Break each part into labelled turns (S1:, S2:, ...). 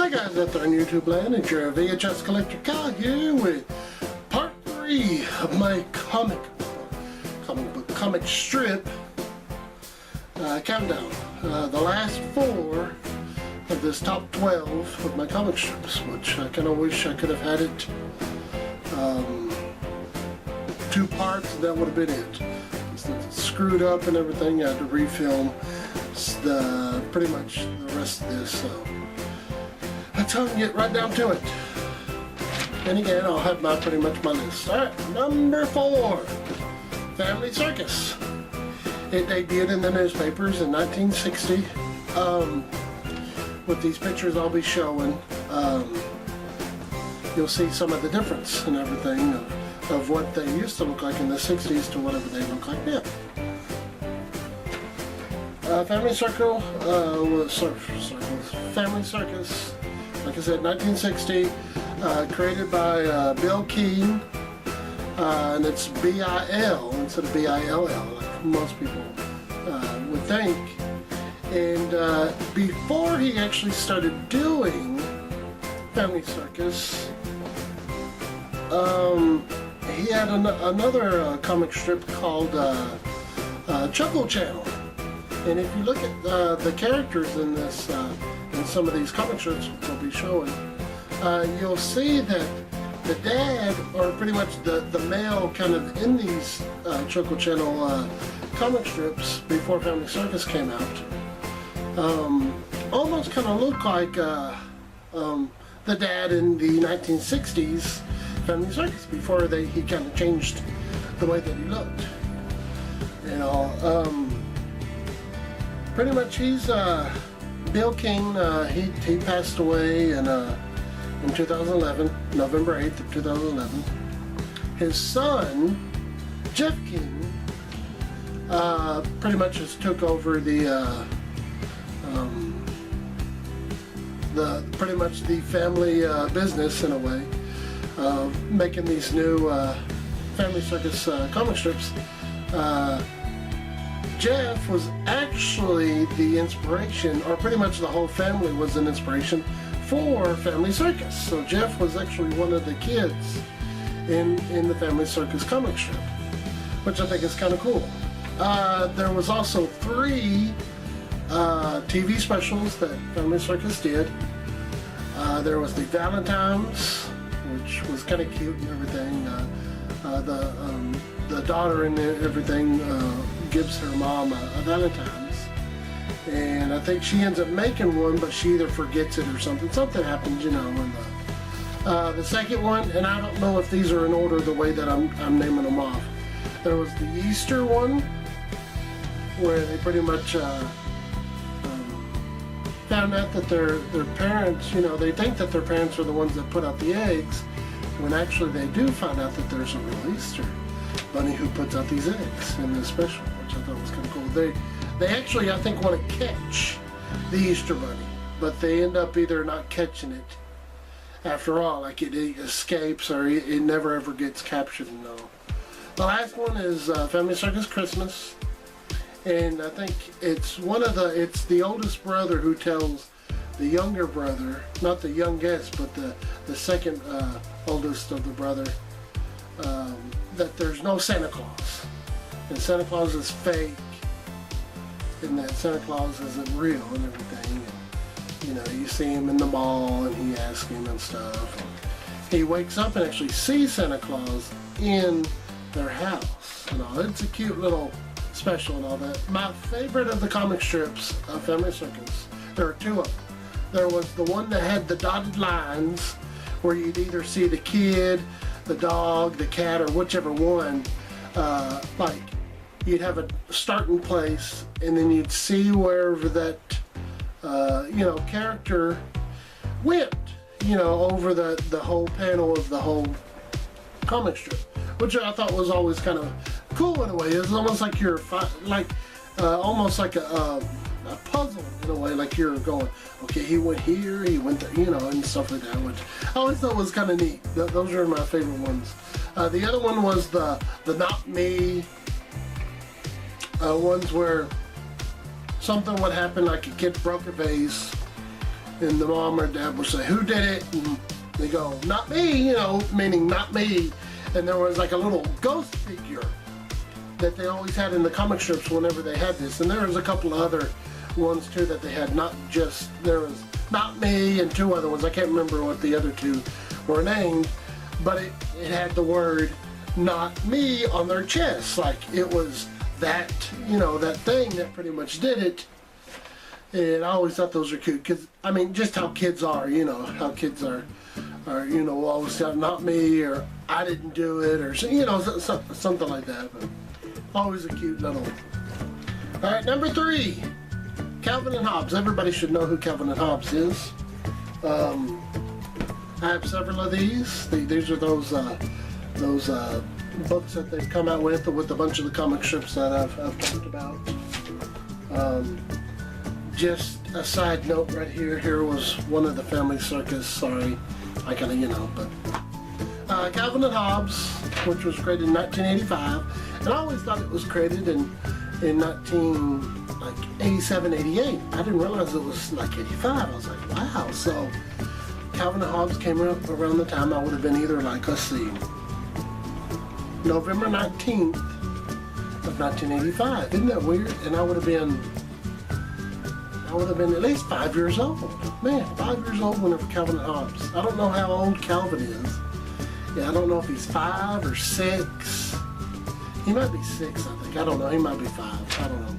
S1: Hi guys out there in YouTube land, it's your VHS Collector Kyle here with part 3 of my comic strip countdown. The last 4 of this top 12 of my comic strips, which I kind of wish I could have had it 2 parts, and that would have been it. It's screwed up and everything. I had to refilm pretty much the rest of this, so let's get right down to it. And again, I'll have pretty much my list. Alright, number 4, Family Circus. It debuted in the newspapers in 1960. With these pictures I'll be showing, you'll see some of the difference and everything of what they used to look like in the 60s to whatever they look like now. Family Circus, like I said, 1960, created by Bill Keane, and it's B-I-L instead of B-I-L-L, like most people would think. And before he actually started doing Family Circus, he had another comic strip called Chuckle Channel. And if you look at the characters in this, in some of these comic strips which I'll be showing, you'll see that the dad, or pretty much the male kind of in these Chuckle Channel comic strips before Family Circus came out, almost kind of look like the dad in the 1960s Family Circus before he kind of changed the way that he looked. You know, pretty much he's Bill King. He passed away in 2011, November 8th of 2011. His son, Jeff King, pretty much just took over pretty much the family business in a way, making these new Family Circus comic strips. Jeff was actually the inspiration, or pretty much the whole family was an inspiration for Family Circus. So Jeff was actually one of the kids in the Family Circus comic strip, which I think is kind of cool. There was also 3 TV specials that Family Circus did. There was the Valentine's, which was kind of cute and everything. The daughter and everything gives her mom a Valentine's, and I think she ends up making one, but she either forgets it or something. Something happens, you know. And the second one, and I don't know if these are in order the way that I'm naming them off. There was the Easter one, where they pretty much found out that their parents, you know, they think that their parents are the ones that put out the eggs, when actually they do find out that there's a real Easter bunny who puts out these eggs in this special, which I thought was kind of cool. They actually, I think, want to catch the Easter bunny, but they end up either not catching it after all, like it escapes, or it never ever gets captured and all. The last one is Family Circus Christmas, and I think it's the oldest brother who tells the younger brother, not the youngest, but the second oldest of the brother, that there's no Santa Claus, and Santa Claus is fake, and that Santa Claus isn't real and everything. And, you know, you see him in the mall and he asks him and stuff. And he wakes up and actually sees Santa Claus in their house and all. It's a cute little special and all that. My favorite of the comic strips of Family Circus, there are 2 of them. There was the one that had the dotted lines, where you'd either see the kid, the dog, the cat, or whichever one. Like, you'd have a starting place, and then you'd see wherever that you know, character went, you know, over the whole panel of the whole comic strip, which I thought was always kind of cool in a way. It was almost like you're almost like a puzzle in a way, like you're going, okay, he went here, he went there, you know, and stuff like that, which I always thought was kind of neat. Those are my favorite ones. The other one was the Not Me ones, where something would happen, like a kid broke a vase, and the mom or dad would say, "Who did it?" And they go, "Not me," you know, meaning not me. And there was like a little ghost figure that they always had in the comic strips whenever they had this. And there was a couple of other ones too that they had, there was Not Me and two other ones. I can't remember what the other two were named, but it had the word "Not Me" on their chest. Like it was that, you know, that thing that pretty much did it. And I always thought those were cute because, I mean, just how kids are, you know, how kids are, you know, always shout, "Not me," or "I didn't do it," or, you know, something like that. But always a cute little. All right, number 3, Calvin and Hobbes. Everybody should know who Calvin and Hobbes is. I have several of these. These are those books that they've come out with a bunch of the comic strips that I've talked about. Just a side note right here. Here was one of the Family Circus. Sorry, I kind of, you know, but Calvin and Hobbes, which was created in 1985, and I always thought it was created in 1987, 88. I didn't realize it was like 85. I was like, wow. So Calvin and Hobbes came around the time I would have been either like, let's see, November 19th of 1985. Isn't that weird? And I would have been at least 5 years old. Man, 5 years old whenever Calvin and Hobbes. I don't know how old Calvin is. Yeah, I don't know if he's 5 or 6. He might be 6, I think. I don't know. He might be 5. I don't know.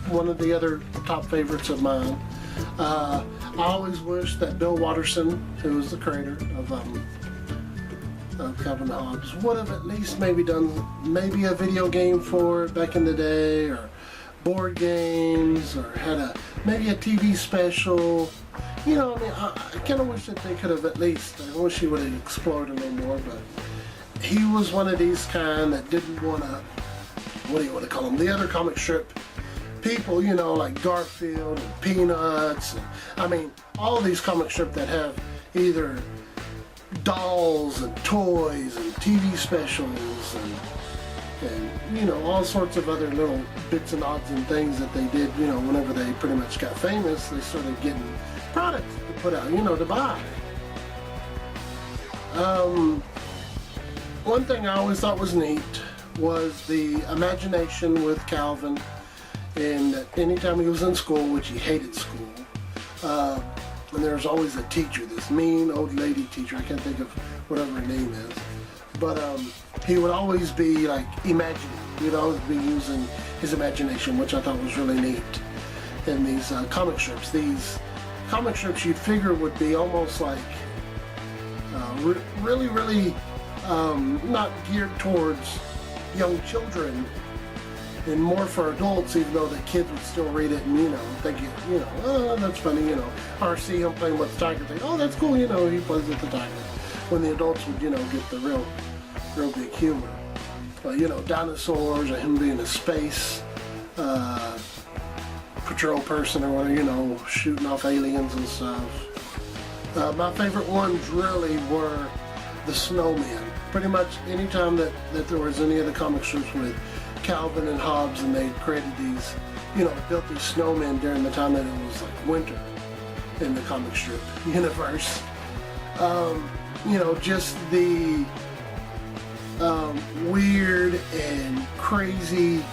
S1: One of the other top favorites of mine. I always wish that Bill Watterson, who was the creator of Calvin and Hobbes, would have at least maybe done a video game for it back in the day, or board games, or had maybe a TV special. You know, I mean, I kind of wish that they could have at least, I wish he would have explored a little more, but he was one of these kind that didn't want to, what do you want to call them, the other comic strip people, you know, like Garfield and Peanuts, and, I mean, all these comic strip that have either dolls and toys and TV specials and you know, all sorts of other little bits and odds and things that they did, you know, whenever they pretty much got famous, they started getting products to put out, you know, to buy. One thing I always thought was neat was the imagination with Calvin, and anytime he was in school, which he hated school, and there was always a teacher, this mean old lady teacher, I can't think of whatever her name is, but he would always be like imagining, he'd always be using his imagination, which I thought was really neat. In these comic strips, you'd figure would be almost like really not geared towards young children and more for adults, even though the kids would still read it and, you know, think, you know, oh, that's funny, you know, or see him playing with the tiger, think, oh, that's cool, you know, he plays with the tiger. When the adults would, you know, get the real big humor. You know, dinosaurs, or him being a space patrol person or whatever, you know, shooting off aliens and stuff. My favorite ones really were the snowmen. Pretty much anytime that there was any of the comic strips with Calvin and Hobbes, and they created these, you know, built these snowmen during the time that it was like winter in the comic strip universe. You know, just the weird and crazy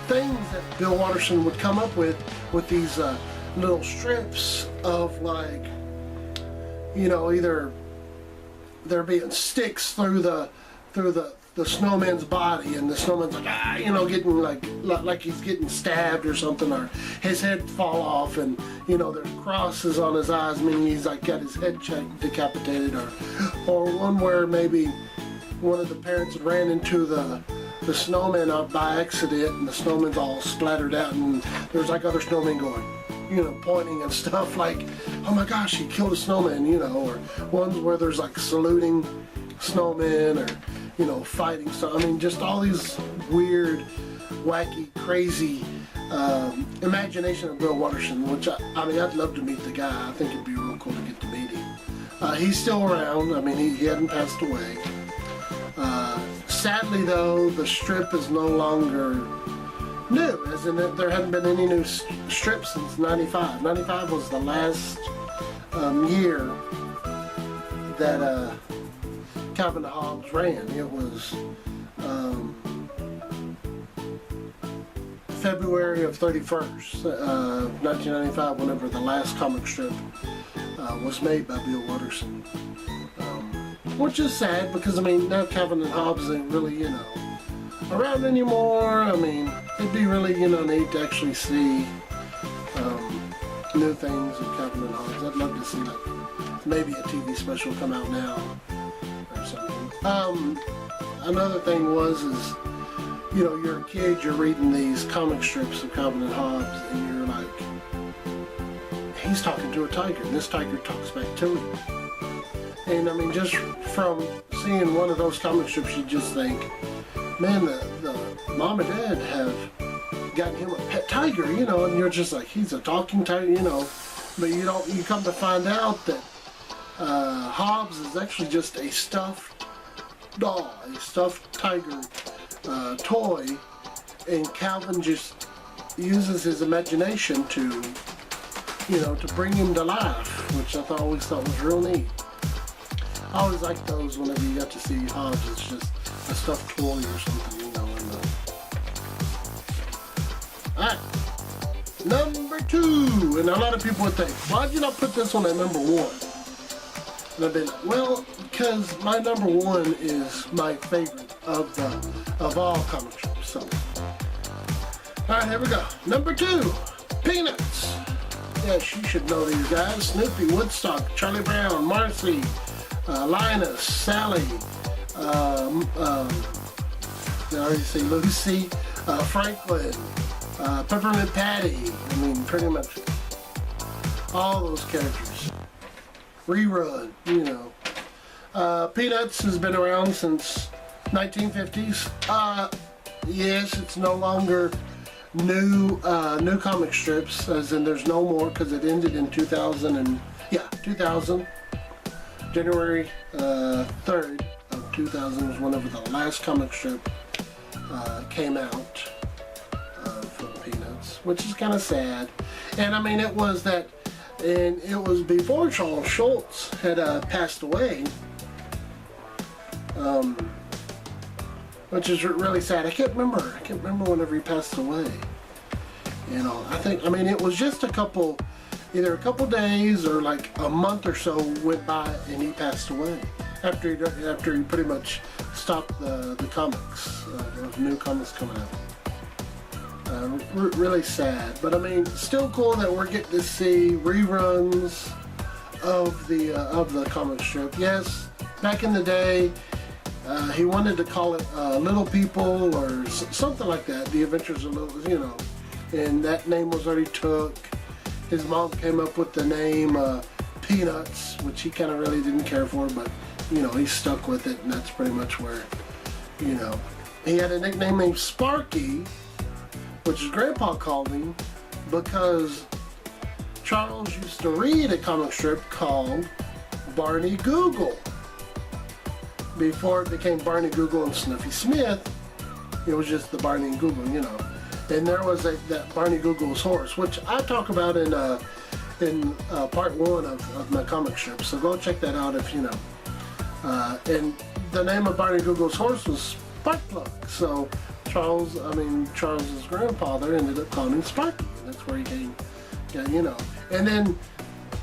S1: things that Bill Watterson would come up with these little strips of, like, you know, either there being sticks through the snowman's body, and the snowman's like, you know, getting like he's getting stabbed or something, or his head fall off, and, you know, there's crosses on his eyes, meaning he's like got his head decapitated, or one where maybe one of the parents ran into the snowman out by accident, and the snowman's all splattered out, and there's like other snowmen going, you know, pointing and stuff, like, oh my gosh, he killed a snowman, you know, or ones where there's like saluting snowmen, or, you know, fighting. So, I mean, just all these weird, wacky, crazy imagination of Bill Watterson, which I mean, I'd love to meet the guy. I think it'd be real cool to get to meet him. He's still around. I mean, he hadn't passed away. Sadly, though, the strip is no longer new, as in that there hadn't been any new strips since 95. 95 was the last year that Calvin and Hobbes ran. It was February of 31st, 1995, whenever the last comic strip was made by Bill Watterson. Which is sad, because I mean, now Calvin and Hobbes ain't really, you know, around anymore. I mean, it'd be really, you know, neat to actually see new things of Calvin and Hobbes. I'd love to see, like, maybe a TV special come out now or something. Another thing is, you know, you're a kid, you're reading these comic strips of Calvin and Hobbes, and you're like, he's talking to a tiger, and this tiger talks back to him. And I mean, just from seeing one of those comic strips, you just think, man, the mom and dad have gotten him a pet tiger, you know, and you're just like, he's a talking tiger, you know. But you come to find out that Hobbes is actually just a stuffed doll, a stuffed tiger toy, and Calvin just uses his imagination to, you know, to bring him to life, which I always thought was real neat. I always like those whenever you got to see Hobbes. It's just a stuffed toy or something, you know. Alright, number 2, and a lot of people would think, why did you not put this one at number 1? And I've been like, well, because my number 1 is my favorite of all comic strips. So, alright, here we go. Number 2, Peanuts. Yes, you should know these guys. Snoopy, Woodstock, Charlie Brown, Marcy, Linus, Sally, did I already say Lucy, Franklin, Peppermint Patty. I mean, pretty much all those characters. Rerun, you know. Peanuts has been around since 1950s. Yes, it's no longer new comic strips, as in there's no more, because it ended in 2000. January 3rd of 2000 was whenever the last comic strip came out from Peanuts, which is kind of sad. And I mean, it was before Charles Schulz had passed away, which is really sad. I can't remember whenever he passed away. You know, I mean, it was just either a couple days or like a month or so went by and he passed away after he pretty much stopped the comics, those new comics coming out. Really sad, but I mean, still cool that we're getting to see reruns of the comic strip. Yes, back in the day, he wanted to call it Little People or something like that. The Adventures of Little, you know, and that name was already took. His mom came up with the name Peanuts, which he kind of really didn't care for, but, you know, he stuck with it, and that's pretty much where, you know. He had a nickname named Sparky, which his grandpa called him, because Charles used to read a comic strip called Barney Google. Before it became Barney Google and Snuffy Smith, it was just the Barney and Google, you know. And there was that Barney Google's horse, which I talk about in part 1 of my comic strip. So go check that out if you know. And the name of Barney Google's horse was Sparkplug. So Charles's grandfather ended up calling him Sparky, and that's where he came. Yeah, you know. And then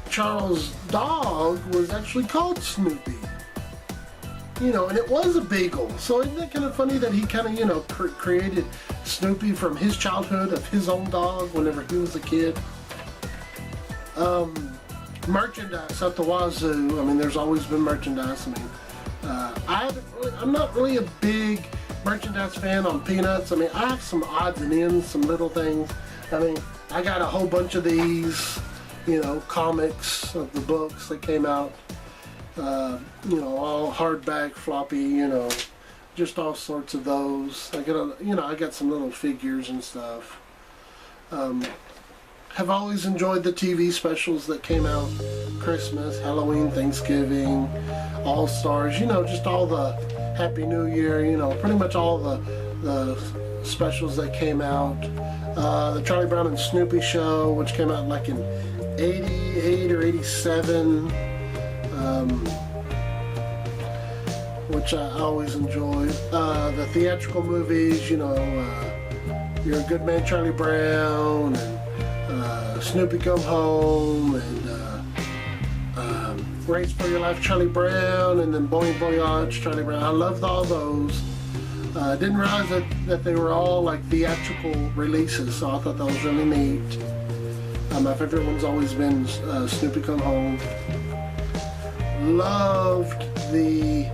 S1: Charles' dog was actually called Snoopy. You know, and it was a beagle. So isn't that kind of funny that he kind of, you know, created Snoopy from his childhood of his own dog whenever he was a kid. Merchandise at the wazoo. I mean, there's always been merchandise. I mean, I'm not really a big merchandise fan on Peanuts. I mean, I have some odds and ends, some little things. I mean, I got a whole bunch of these, you know, comics of the books that came out. You know, all hardback, floppy, you know, just all sorts of those. I got some little figures and stuff. Have always enjoyed the TV specials that came out, Christmas, Halloween, Thanksgiving, All Stars, you know, just all the Happy New Year, you know, pretty much all the specials that came out. The Charlie Brown and Snoopy show, which came out like in 88 or 87, which I always enjoyed. The theatrical movies, you know, You're a Good Man, Charlie Brown, and Snoopy Come Home, and Race for Your Life, Charlie Brown, and then Bon Voyage, Charlie Brown. I loved all those. Didn't realize that they were all like theatrical releases, so I thought that was really neat. My favorite one's always been Snoopy Come Home. Loved the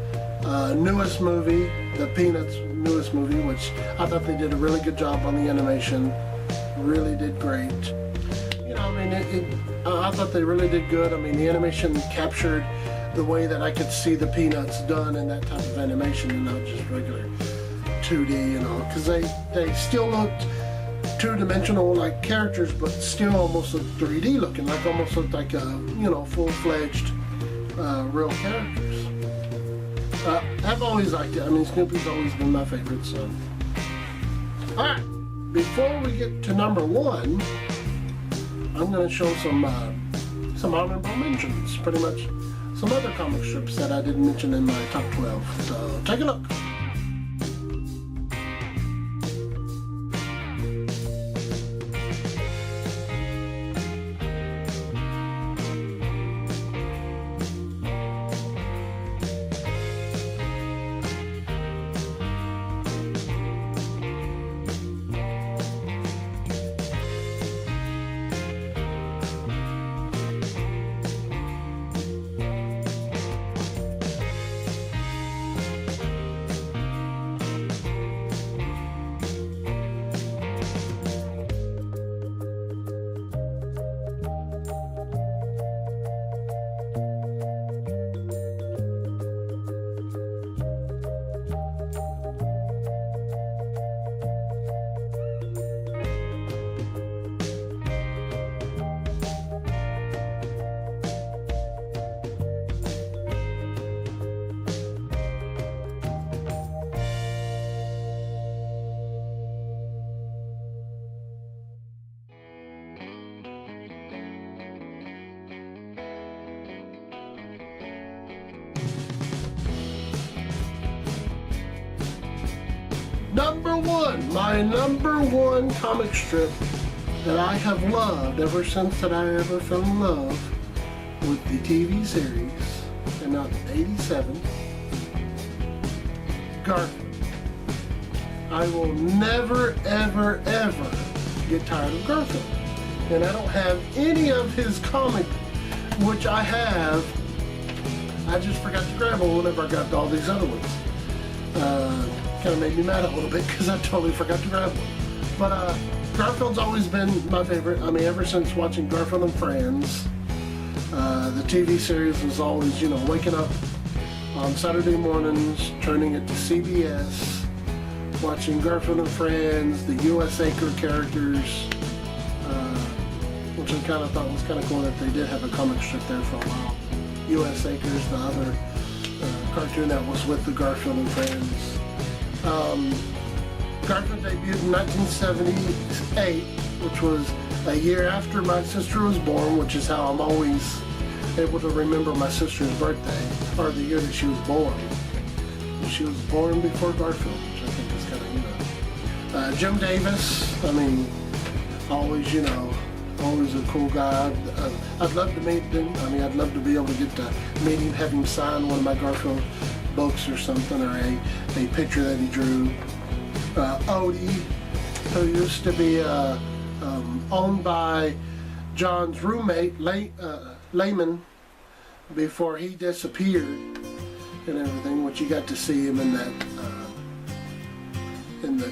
S1: newest movie, the Peanuts newest movie, which I thought they did a really good job on the animation. Really did great. You know, I mean, I thought they really did good. I mean, the animation captured the way that I could see the Peanuts done in that type of animation and not just regular 2D, you know, because they still looked two-dimensional like characters, but still almost looked 3D looking, like almost looked like you know, full-fledged real characters. I've always liked it. I mean, Snoopy's always been my favorite, so. Alright, before we get to number one, I'm going to show some honorable mentions, pretty much some other comic strips that I didn't mention in my top 12. So take a look. Number one, my number one comic strip that I have loved ever since that I ever fell in love with the TV series, and out in '87, Garfield. I will never, ever, ever get tired of Garfield. And I don't have any of his comic, which I have. I just forgot to grab one whenever I got all these other ones. Kind of made me mad a little bit because I totally forgot to grab one. But Garfield's always been my favorite. I mean, ever since watching Garfield and Friends, the TV series was always, you know, waking up on Saturday mornings, turning it to CBS, watching Garfield and Friends, the U.S. Acre characters, which I kind of thought was kind of cool that they did have a comic strip there for a while. U.S. Acres, the other cartoon that was with the Garfield and Friends. Garfield debuted in 1978, which was a year after my sister was born, which is how I'm always able to remember my sister's birthday, or the year that she was born. She was born before Garfield, which I think is kind of, you know. Jim Davis, I mean, always, you know, always a cool guy. I'd love to meet him. I mean, I'd love to be able to get to meet him, have him sign one of my Garfield books or something, or a picture that he drew. Odie, who used to be owned by John's roommate, Layman, before he disappeared and everything, which you got to see him in that in the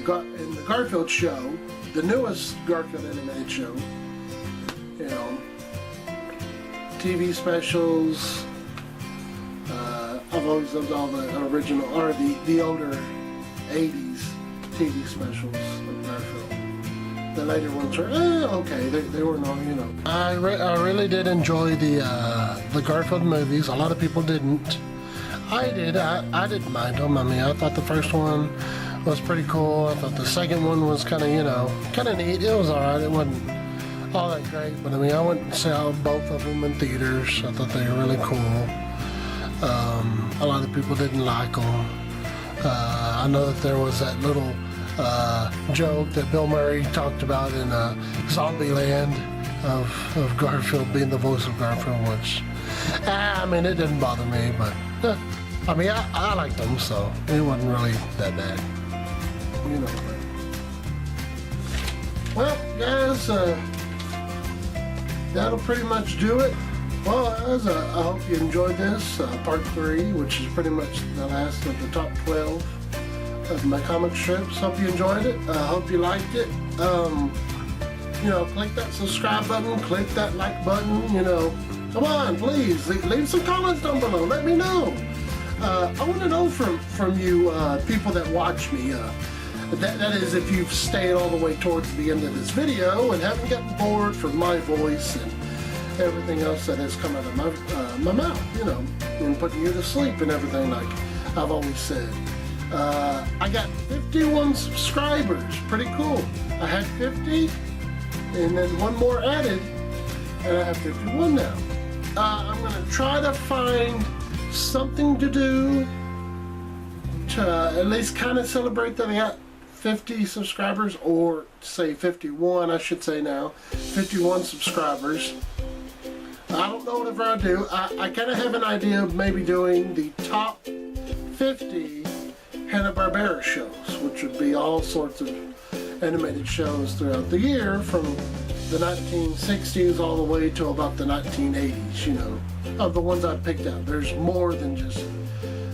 S1: Garfield show, the newest Garfield animated show. You know, TV specials. I've always loved all the original, or the older 80s TV specials of Garfield. The later ones were, okay, they were not, you know. I really did enjoy the Garfield movies. A lot of people didn't. I did. I didn't mind them. I mean, I thought the first one was pretty cool. I thought the second one was kind of, you know, kind of neat. It was alright. It wasn't all that great, but I mean, I went and saw both of them in theaters. I thought they were really cool. A lot of people didn't like them. I know that there was that little joke that Bill Murray talked about in Zombieland of Garfield being the voice of Garfield, which, I mean, it didn't bother me, but I mean, I liked them, so it wasn't really that bad. You know. Well, guys, that'll pretty much do it. Well, guys, I hope you enjoyed this, part 3, which is pretty much the last of the top 12 of my comic strips. Hope you enjoyed it. Hope you liked it. You know, click that subscribe button, click that like button, you know. Come on, please, leave some comments down below. Let me know. I want to know from you people that watch me. That is, if you've stayed all the way towards the end of this video and haven't gotten bored from my voice and everything else that has come out of my mouth, you know, and putting you to sleep and everything, like I've always said. I got 51 subscribers. Pretty cool. I had 50, and then one more added, and I have 51 now. I'm going to try to find something to do to at least kind of celebrate that I got 50 subscribers, or say 51, I should say now. 51 subscribers. I don't know whatever I do. I kind of have an idea of maybe doing the top 50 Hanna-Barbera shows, which would be all sorts of animated shows throughout the year, from the 1960s all the way to about the 1980s, you know, of the ones I picked out. There's more than just,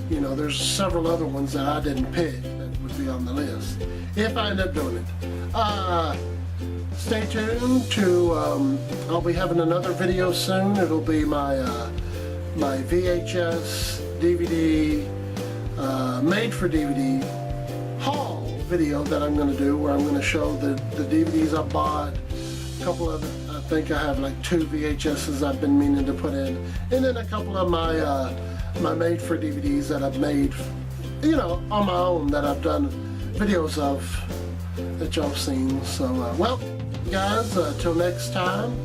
S1: you know, there's several other ones that I didn't pick that would be on the list, if I end up doing it. Stay tuned to, I'll be having another video soon. It'll be my my VHS, DVD, made for DVD haul video that I'm going to do, where I'm going to show the DVDs I bought. A couple of, I think I have like 2 VHSs I've been meaning to put in, and then a couple of my my made for DVDs that I've made, you know, on my own, that I've done videos of that y'all seen. So well, guys, till next time,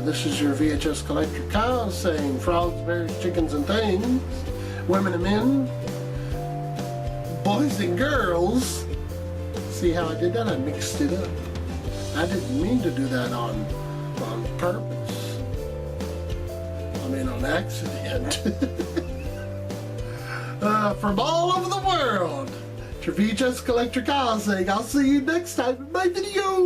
S1: this is your VHS collector Kyle saying, frogs, bears, chickens, and things, women and men, boys and girls. See how I did that? I mixed it up. I didn't mean to do that on purpose. I mean, on accident. From all over the world, it's your VHS collector Kyle saying, I'll see you next time in my video.